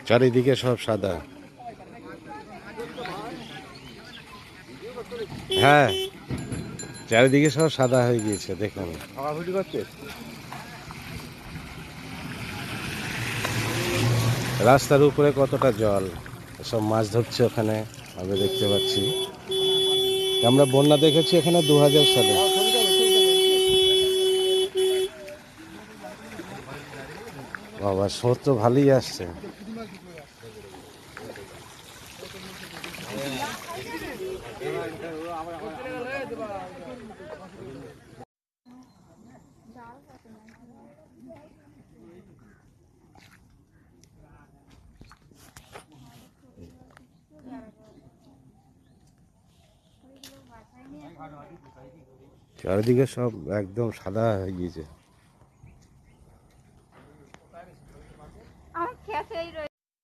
চারিদিকে সব সাদা। হ্যাঁ, চারিদিকে সব সাদা হয়ে গিয়েছে দেখুন। রাস্তার উপরে কতটা জল, সব মাছ ধরছে ওখানে আমরা দেখতে পাচ্ছি। আমরা বন্যা দেখেছি এখানে 2000 সালে। বাবা, স্রোত তো ভালোই আসছে। চারিদিকে সব একদম সাদা হয়ে গিয়েছে।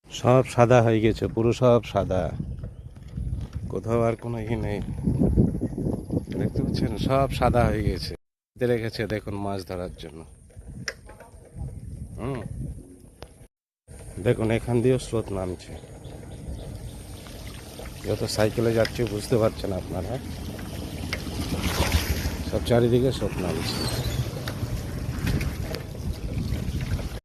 সব সাদা হয়ে গেছে, পুরো সব সাদা, কোথাও আর কোনো ই নেই। দেখতে পাচ্ছেন সব সাদা হয়ে গেছে। রেখেছে দেখুন মাছ ধরার জন্য। দেখুন এখান দিয়েও স্রোত নামছে। যত সাইকেলে যাচ্ছে বুঝতে পারছেন আপনারা, সব চারিদিকে স্রোত নামছে।